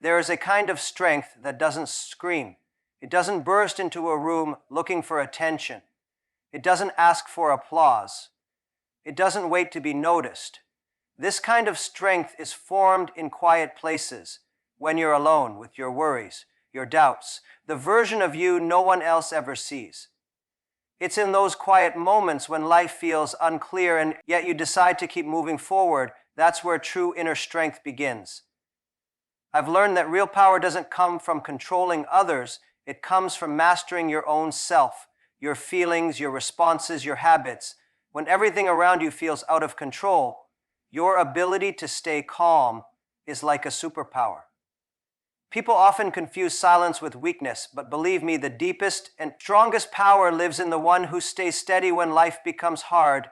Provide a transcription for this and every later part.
There is a kind of strength that doesn't scream. It doesn't burst into a room looking for attention. It doesn't ask for applause. It doesn't wait to be noticed. This kind of strength is formed in quiet places, when you're alone with your worries, your doubts, the version of you no one else ever sees. It's in those quiet moments when life feels unclear and yet you decide to keep moving forward. That's where true inner strength begins. I've learned that real power doesn't come from controlling others. It comes from mastering your own self, your feelings, your responses, your habits. When everything around you feels out of control, your ability to stay calm is like a superpower. People often confuse silence with weakness, but believe me, the deepest and strongest power lives in the one who stays steady when life becomes hard.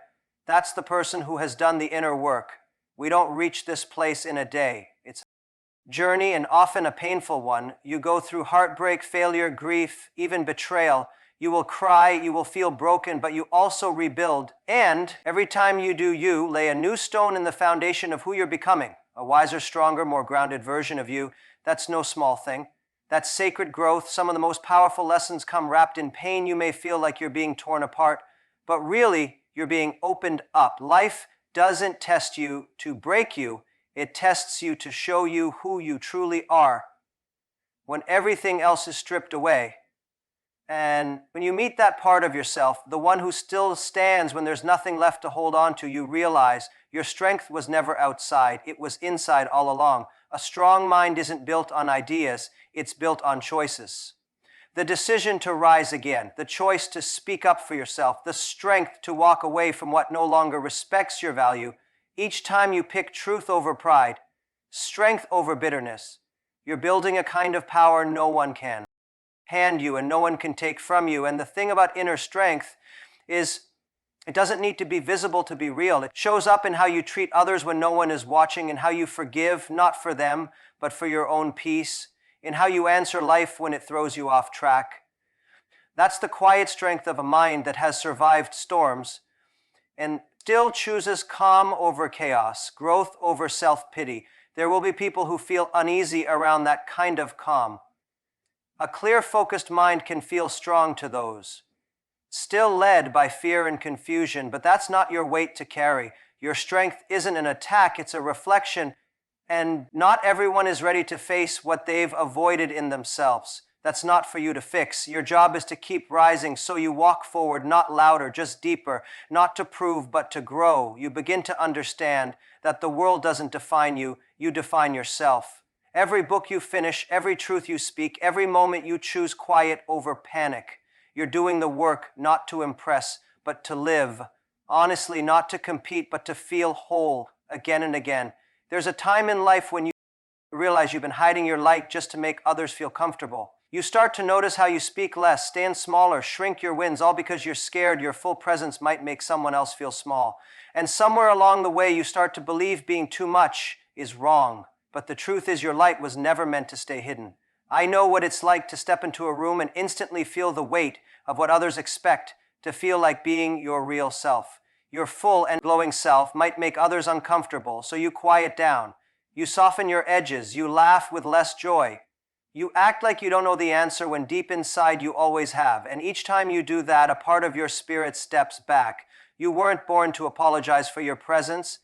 That's the person who has done the inner work. We don't reach this place in a day. It's a journey, and often a painful one. You go through heartbreak, failure, grief, even betrayal. You will cry, you will feel broken, but you also rebuild. And every time you do, you lay a new stone in the foundation of who you're becoming. A wiser, stronger, more grounded version of you. That's no small thing. That's sacred growth. Some of the most powerful lessons come wrapped in pain. You may feel like you're being torn apart, but really, you're being opened up. Life doesn't test you to break you. It tests you to show you who you truly are when everything else is stripped away. And when you meet that part of yourself, the one who still stands when there's nothing left to hold on to, you realize your strength was never outside. It was inside all along. A strong mind isn't built on ideas, it's built on choices. The decision to rise again, the choice to speak up for yourself, the strength to walk away from what no longer respects your value. Each time you pick truth over pride, strength over bitterness, you're building a kind of power no one can hand you and no one can take from you. And the thing about inner strength is it doesn't need to be visible to be real. It shows up in how you treat others when no one is watching, and how you forgive, not for them, but for your own peace, in how you answer life when it throws you off track. That's the quiet strength of a mind that has survived storms and still chooses calm over chaos, growth over self-pity. There will be people who feel uneasy around that kind of calm. A clear, focused mind can feel strong to those still led by fear and confusion, but that's not your weight to carry. Your strength isn't an attack, it's a reflection, and not everyone is ready to face what they've avoided in themselves. That's not for you to fix. Your job is to keep rising, so you walk forward, not louder, just deeper, not to prove, but to grow. You begin to understand that the world doesn't define you, you define yourself. Every book you finish, every truth you speak, every moment you choose quiet over panic. You're doing the work not to impress, but to live. Honestly, not to compete, but to feel whole again and again. There's a time in life when you realize you've been hiding your light just to make others feel comfortable. You start to notice how you speak less, stand smaller, shrink your wins, all because you're scared your full presence might make someone else feel small. And somewhere along the way, you start to believe being too much is wrong. But the truth is your light was never meant to stay hidden. I know what it's like to step into a room and instantly feel the weight of what others expect, to feel like being your real self. Your full and glowing self might make others uncomfortable, so you quiet down. You soften your edges, you laugh with less joy. You act like you don't know the answer when deep inside you always have, and each time you do that, a part of your spirit steps back. You weren't born to apologize for your presence.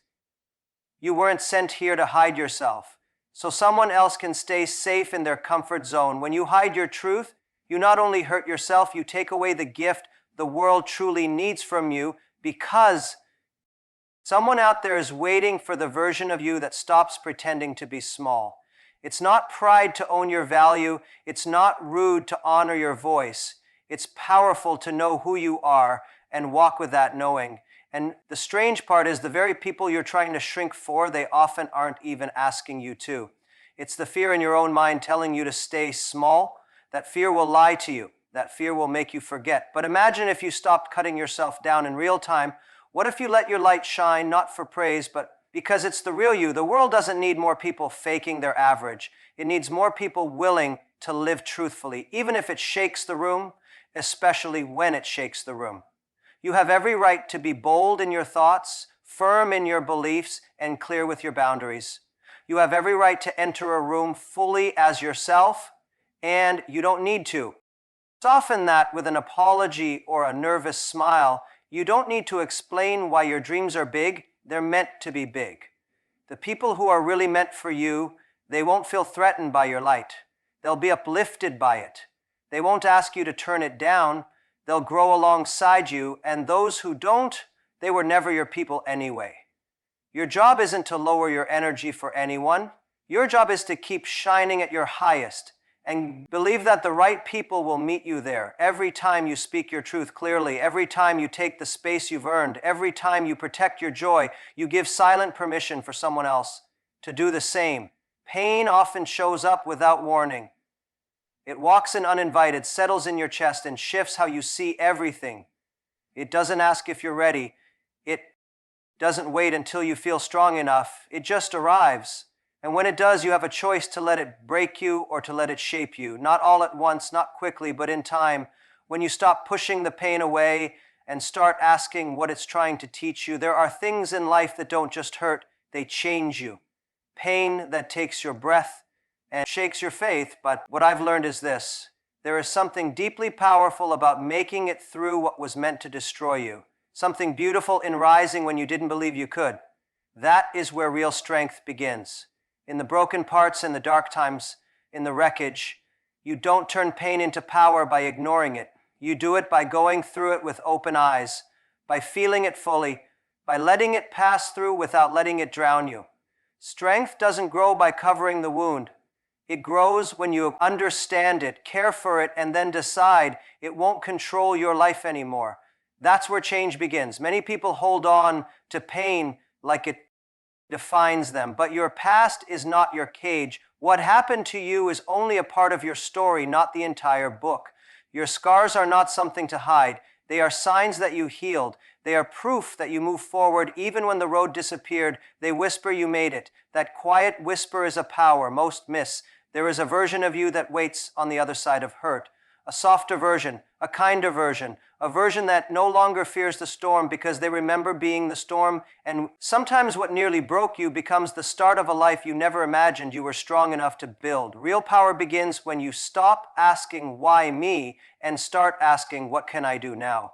You weren't sent here to hide yourself, so someone else can stay safe in their comfort zone. When you hide your truth, you not only hurt yourself, you take away the gift the world truly needs from you, because someone out there is waiting for the version of you that stops pretending to be small. It's not pride to own your value. It's not rude to honor your voice. It's powerful to know who you are and walk with that knowing. And the strange part is the very people you're trying to shrink for, they often aren't even asking you to. It's the fear in your own mind telling you to stay small. That fear will lie to you. That fear will make you forget. But imagine if you stopped cutting yourself down in real time. What if you let your light shine, not for praise, but because it's the real you? The world doesn't need more people faking their average. It needs more people willing to live truthfully, even if it shakes the room, especially when it shakes the room. You have every right to be bold in your thoughts, firm in your beliefs, and clear with your boundaries. You have every right to enter a room fully as yourself, and you don't need to. Soften that with an apology or a nervous smile. You don't need to explain why your dreams are big. They're meant to be big. The people who are really meant for you, they won't feel threatened by your light. They'll be uplifted by it. They won't ask you to turn it down. They'll grow alongside you, and those who don't, they were never your people anyway. Your job isn't to lower your energy for anyone. Your job is to keep shining at your highest and believe that the right people will meet you there every time you speak your truth clearly, every time you take the space you've earned, every time you protect your joy, you give silent permission for someone else to do the same. Pain often shows up without warning. It walks in uninvited, settles in your chest, and shifts how you see everything. It doesn't ask if you're ready. It doesn't wait until you feel strong enough. It just arrives. And when it does, you have a choice to let it break you or to let it shape you. Not all at once, not quickly, but in time. When you stop pushing the pain away and start asking what it's trying to teach you, there are things in life that don't just hurt, they change you. Pain that takes your breath and shakes your faith, but what I've learned is this. There is something deeply powerful about making it through what was meant to destroy you. Something beautiful in rising when you didn't believe you could. That is where real strength begins. In the broken parts, in the dark times, in the wreckage, you don't turn pain into power by ignoring it. You do it by going through it with open eyes, by feeling it fully, by letting it pass through without letting it drown you. Strength doesn't grow by covering the wound. It grows when you understand it, care for it, and then decide it won't control your life anymore. That's where change begins. Many people hold on to pain like it defines them, but your past is not your cage. What happened to you is only a part of your story, not the entire book. Your scars are not something to hide. They are signs that you healed. They are proof that you moved forward even when the road disappeared. They whisper you made it. That quiet whisper is a power most miss. There is a version of you that waits on the other side of hurt. A softer version, a kinder version, a version that no longer fears the storm because they remember being the storm. And sometimes what nearly broke you becomes the start of a life you never imagined you were strong enough to build. Real power begins when you stop asking, why me, and start asking, what can I do now?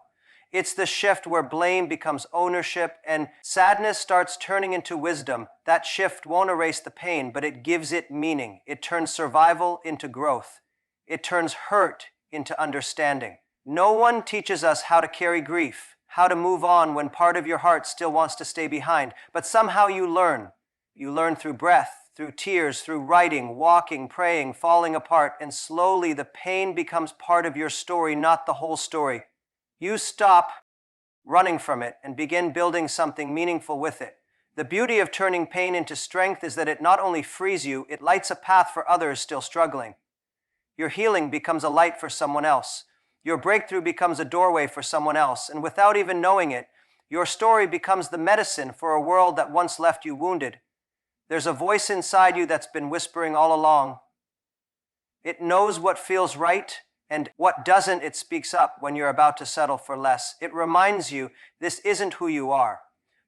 It's the shift where blame becomes ownership and sadness starts turning into wisdom. That shift won't erase the pain, but it gives it meaning. It turns survival into growth. It turns hurt into understanding. No one teaches us how to carry grief, how to move on when part of your heart still wants to stay behind. But somehow you learn. You learn through breath, through tears, through writing, walking, praying, falling apart, and slowly the pain becomes part of your story, not the whole story. You stop running from it and begin building something meaningful with it. The beauty of turning pain into strength is that it not only frees you, it lights a path for others still struggling. Your healing becomes a light for someone else. Your breakthrough becomes a doorway for someone else. And without even knowing it, your story becomes the medicine for a world that once left you wounded. There's a voice inside you that's been whispering all along. It knows what feels right and what doesn't. It speaks up when you're about to settle for less. It reminds you this isn't who you are.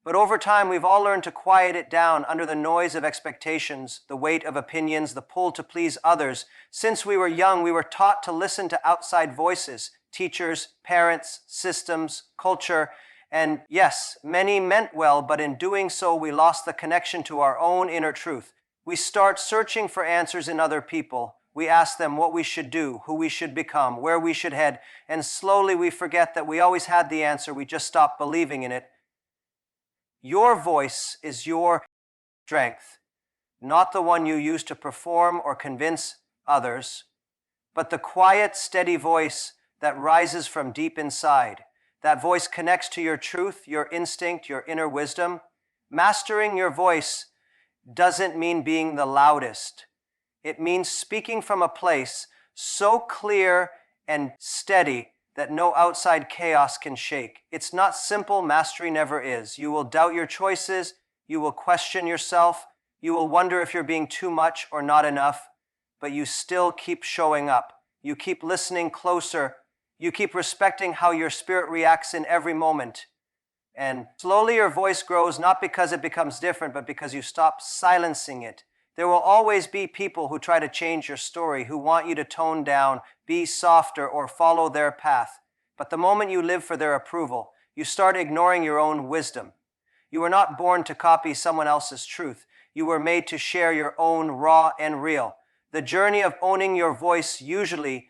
But over time, we've all learned to quiet it down under the noise of expectations, the weight of opinions, the pull to please others. Since we were young, we were taught to listen to outside voices, teachers, parents, systems, culture. And yes, many meant well, but in doing so, we lost the connection to our own inner truth. We start searching for answers in other people. We ask them what we should do, who we should become, where we should head. And slowly we forget that we always had the answer. We just stopped believing in it. Your voice is your strength, not the one you use to perform or convince others, but the quiet, steady voice that rises from deep inside. That voice connects to your truth, your instinct, your inner wisdom. Mastering your voice doesn't mean being the loudest. It means speaking from a place so clear and steady that no outside chaos can shake. It's not simple. Mastery never is. You will doubt your choices. You will question yourself. You will wonder if you're being too much or not enough, but you still keep showing up. You keep listening closer. You keep respecting how your spirit reacts in every moment. And slowly your voice grows, not because it becomes different, but because you stop silencing it. There will always be people who try to change your story, who want you to tone down, be softer, or follow their path. But the moment you live for their approval, you start ignoring your own wisdom. You were not born to copy someone else's truth. You were made to share your own raw and real. The journey of owning your voice usually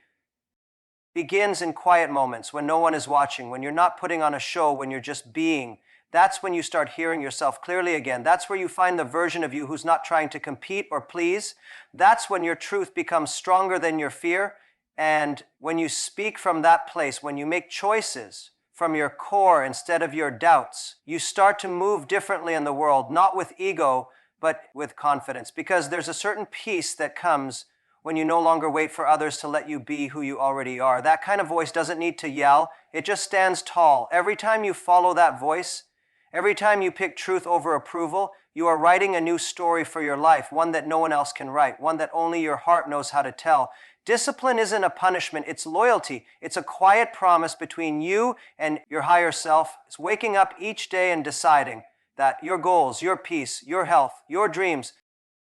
begins in quiet moments when no one is watching, when you're not putting on a show, when you're just being. That's when you start hearing yourself clearly again. That's where you find the version of you who's not trying to compete or please. That's when your truth becomes stronger than your fear. And when you speak from that place, when you make choices from your core instead of your doubts, you start to move differently in the world, not with ego, but with confidence. Because there's a certain peace that comes when you no longer wait for others to let you be who you already are. That kind of voice doesn't need to yell. It just stands tall. Every time you follow that voice, every time you pick truth over approval, you are writing a new story for your life, one that no one else can write, one that only your heart knows how to tell. Discipline isn't a punishment, it's loyalty. It's a quiet promise between you and your higher self. It's waking up each day and deciding that your goals, your peace, your health, your dreams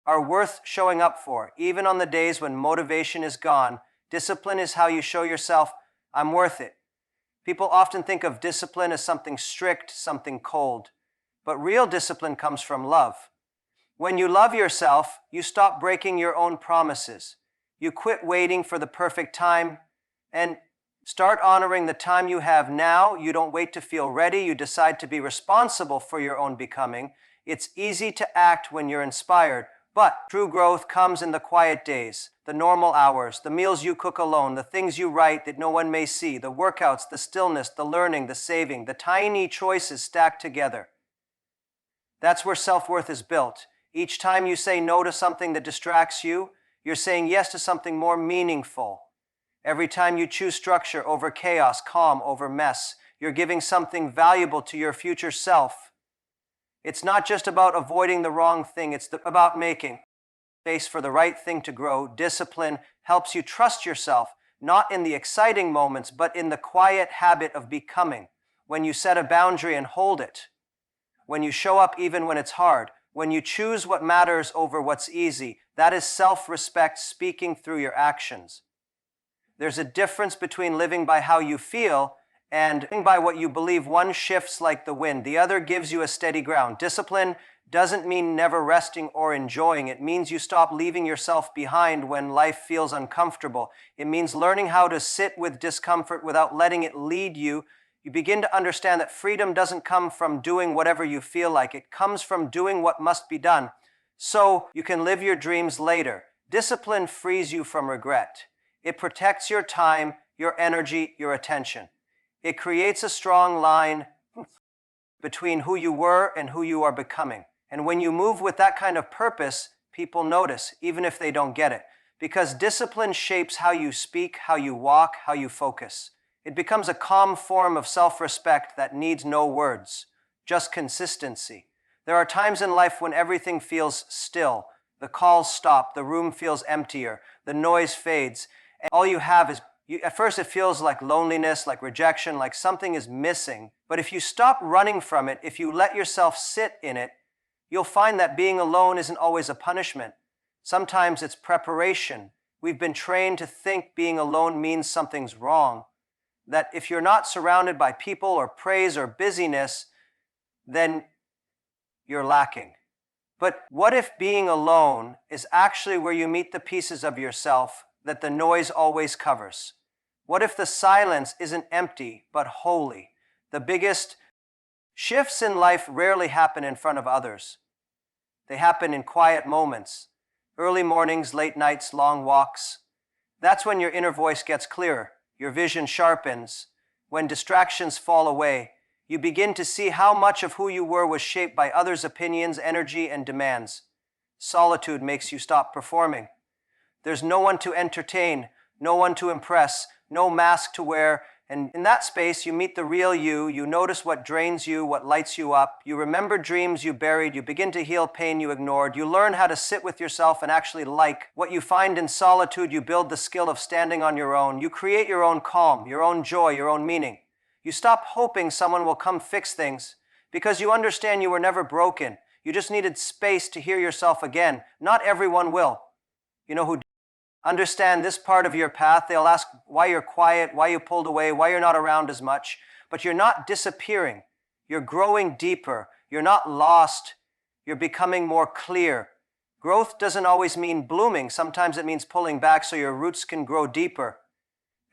are worth showing up for. Even on the days when motivation is gone, discipline is how you show yourself, I'm worth it. People often think of discipline as something strict, something cold. But real discipline comes from love. When you love yourself, you stop breaking your own promises. You quit waiting for the perfect time and start honoring the time you have now. You don't wait to feel ready. You decide to be responsible for your own becoming. It's easy to act when you're inspired, but true growth comes in the quiet days, the normal hours, the meals you cook alone, the things you write that no one may see, the workouts, the stillness, the learning, the saving, the tiny choices stacked together. That's where self-worth is built. Each time you say no to something that distracts you, you're saying yes to something more meaningful. Every time you choose structure over chaos, calm over mess, you're giving something valuable to your future self. It's not just about avoiding the wrong thing, it's about making space for the right thing to grow. Discipline helps you trust yourself, not in the exciting moments, but in the quiet habit of becoming. When you set a boundary and hold it, when you show up even when it's hard, when you choose what matters over what's easy, that is self-respect speaking through your actions. There's a difference between living by how you feel and living by what you believe. One shifts like the wind, the other gives you a steady ground. Discipline doesn't mean never resting or enjoying. It means you stop leaving yourself behind when life feels uncomfortable. It means learning how to sit with discomfort without letting it lead you. You begin to understand that freedom doesn't come from doing whatever you feel like. It comes from doing what must be done so you can live your dreams later. Discipline frees you from regret. It protects your time, your energy, your attention. It creates a strong line between who you were and who you are becoming. And when you move with that kind of purpose, people notice, even if they don't get it. Because discipline shapes how you speak, how you walk, how you focus. It becomes a calm form of self-respect that needs no words, just consistency. There are times in life when everything feels still. The calls stop, the room feels emptier, the noise fades, and all you have is, at first it feels like loneliness, like rejection, like something is missing. But if you stop running from it, if you let yourself sit in it, you'll find that being alone isn't always a punishment. Sometimes it's preparation. We've been trained to think being alone means something's wrong. That if you're not surrounded by people or praise or busyness, then you're lacking. But what if being alone is actually where you meet the pieces of yourself that the noise always covers? What if the silence isn't empty but holy? The biggest shifts in life rarely happen in front of others. They happen in quiet moments, early mornings, late nights, long walks. That's when your inner voice gets clearer. Your vision sharpens. When distractions fall away, you begin to see how much of who you were was shaped by others' opinions, energy, and demands. Solitude makes you stop performing. There's no one to entertain, no one to impress, no mask to wear, and in that space you meet the real you. You notice what drains you, what lights you up. You remember dreams you buried. You begin to heal pain you ignored. You learn how to sit with yourself and actually like what you find in solitude. You build the skill of standing on your own. You create your own calm, your own joy, your own meaning. You stop hoping someone will come fix things because you understand you were never broken. You just needed space to hear yourself again. Not everyone will. You know who understand this part of your path? They'll ask why you're quiet, why you pulled away, why you're not around as much. But you're not disappearing. You're growing deeper. You're not lost. You're becoming more clear. Growth doesn't always mean blooming. Sometimes it means pulling back so your roots can grow deeper.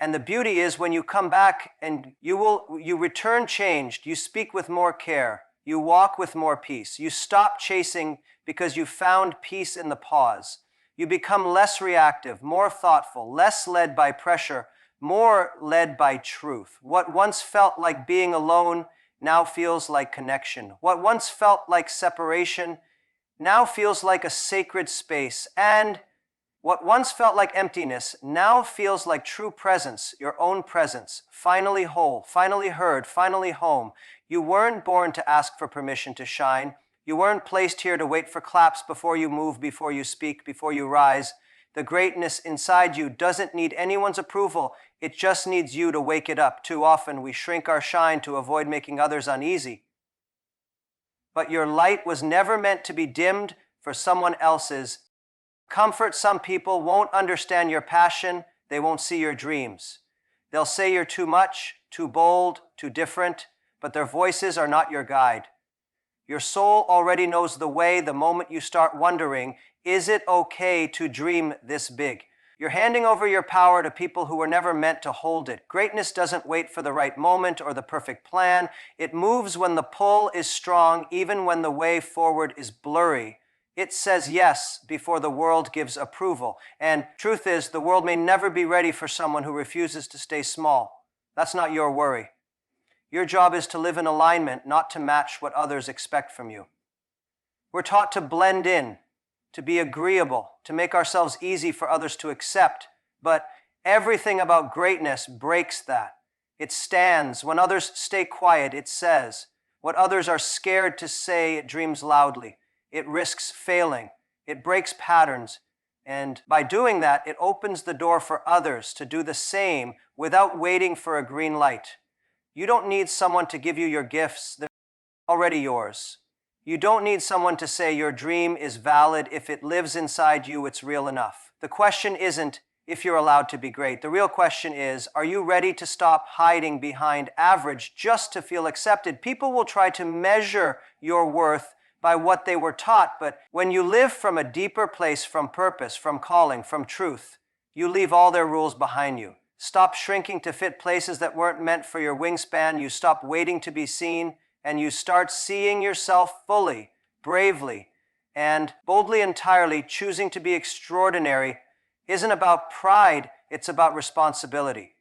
And the beauty is when you come back and you return changed, you speak with more care, you walk with more peace, you stop chasing because you found peace in the pause. You become less reactive, more thoughtful, less led by pressure, more led by truth. What once felt like being alone now feels like connection. What once felt like separation now feels like a sacred space. And what once felt like emptiness now feels like true presence, your own presence, finally whole, finally heard, finally home. You weren't born to ask for permission to shine. You weren't placed here to wait for claps before you move, before you speak, before you rise. The greatness inside you doesn't need anyone's approval. It just needs you to wake it up. Too often we shrink our shine to avoid making others uneasy. But your light was never meant to be dimmed for someone else's comfort. Some people won't understand your passion. They won't see your dreams. They'll say you're too much, too bold, too different, but their voices are not your guide. Your soul already knows the way the moment you start wondering, is it okay to dream this big? You're handing over your power to people who were never meant to hold it. Greatness doesn't wait for the right moment or the perfect plan. It moves when the pull is strong, even when the way forward is blurry. It says yes before the world gives approval. And truth is, the world may never be ready for someone who refuses to stay small. That's not your worry. Your job is to live in alignment, not to match what others expect from you. We're taught to blend in, to be agreeable, to make ourselves easy for others to accept. But everything about greatness breaks that. It stands. When others stay quiet, it says. What others are scared to say, it dreams loudly. It risks failing. It breaks patterns. And by doing that, it opens the door for others to do the same without waiting for a green light. You don't need someone to give you your gifts. They're already yours. You don't need someone to say your dream is valid. If it lives inside you, it's real enough. The question isn't if you're allowed to be great. The real question is, are you ready to stop hiding behind average just to feel accepted? People will try to measure your worth by what they were taught, but when you live from a deeper place, from purpose, from calling, from truth, you leave all their rules behind you. Stop shrinking to fit places that weren't meant for your wingspan. You stop waiting to be seen, and you start seeing yourself fully, bravely, and boldly, entirely. Choosing to be extraordinary isn't about pride, it's about responsibility.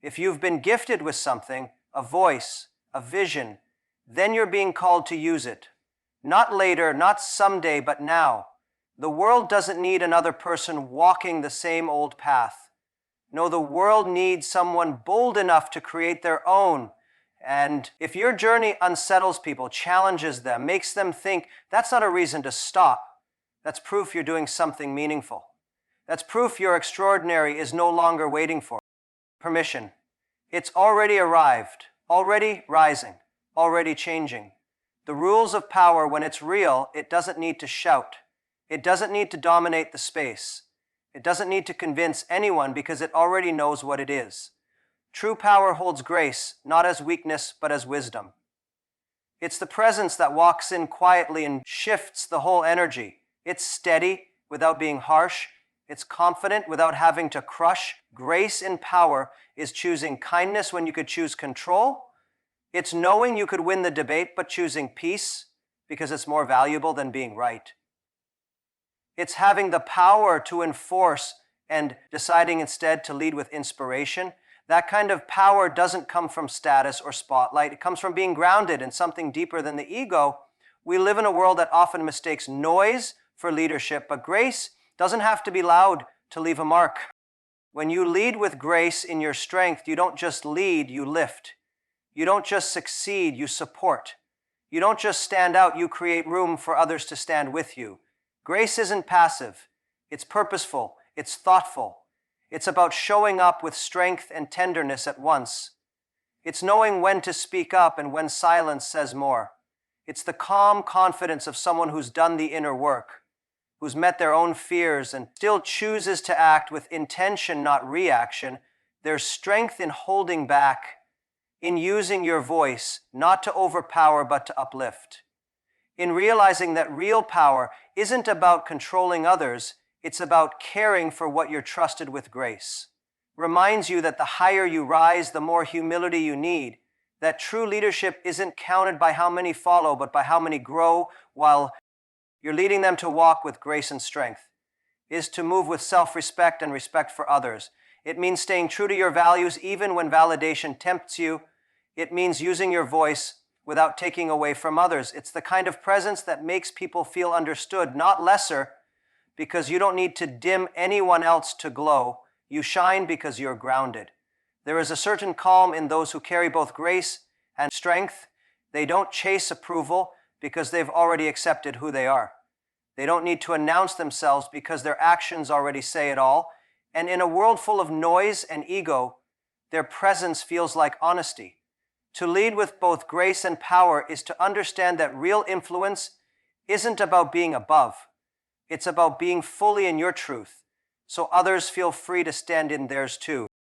If you've been gifted with something, a voice, a vision, then you're being called to use it. Not later, not someday, but now. The world doesn't need another person walking the same old path. No, the world needs someone bold enough to create their own. And if your journey unsettles people, challenges them, makes them think, that's not a reason to stop. That's proof you're doing something meaningful. That's proof your extraordinary is no longer waiting for permission. It's already arrived, already rising, already changing. The rules of power, when it's real, it doesn't need to shout. It doesn't need to dominate the space. It doesn't need to convince anyone because it already knows what it is. True power holds grace, not as weakness, but as wisdom. It's the presence that walks in quietly and shifts the whole energy. It's steady without being harsh. It's confident without having to crush. Grace in power is choosing kindness when you could choose control. It's knowing you could win the debate, but choosing peace because it's more valuable than being right. It's having the power to enforce and deciding instead to lead with inspiration. That kind of power doesn't come from status or spotlight. It comes from being grounded in something deeper than the ego. We live in a world that often mistakes noise for leadership, but grace doesn't have to be loud to leave a mark. When you lead with grace in your strength, you don't just lead, you lift. You don't just succeed, you support. You don't just stand out, you create room for others to stand with you. Grace isn't passive. It's purposeful. It's thoughtful. It's about showing up with strength and tenderness at once. It's knowing when to speak up and when silence says more. It's the calm confidence of someone who's done the inner work, who's met their own fears and still chooses to act with intention, not reaction. There's strength in holding back, in using your voice, not to overpower but to uplift. In realizing that real power isn't about controlling others, it's about caring for what you're trusted with grace. Reminds you that the higher you rise, the more humility you need, that true leadership isn't counted by how many follow, but by how many grow while you're leading them to walk with grace and strength, is to move with self-respect and respect for others. It means staying true to your values even when validation tempts you. It means using your voice without taking away from others. It's the kind of presence that makes people feel understood, not lesser, because you don't need to dim anyone else to glow. You shine because you're grounded. There is a certain calm in those who carry both grace and strength. They don't chase approval because they've already accepted who they are. They don't need to announce themselves because their actions already say it all. And in a world full of noise and ego, their presence feels like honesty. To lead with both grace and power is to understand that real influence isn't about being above. It's about being fully in your truth, so others feel free to stand in theirs too.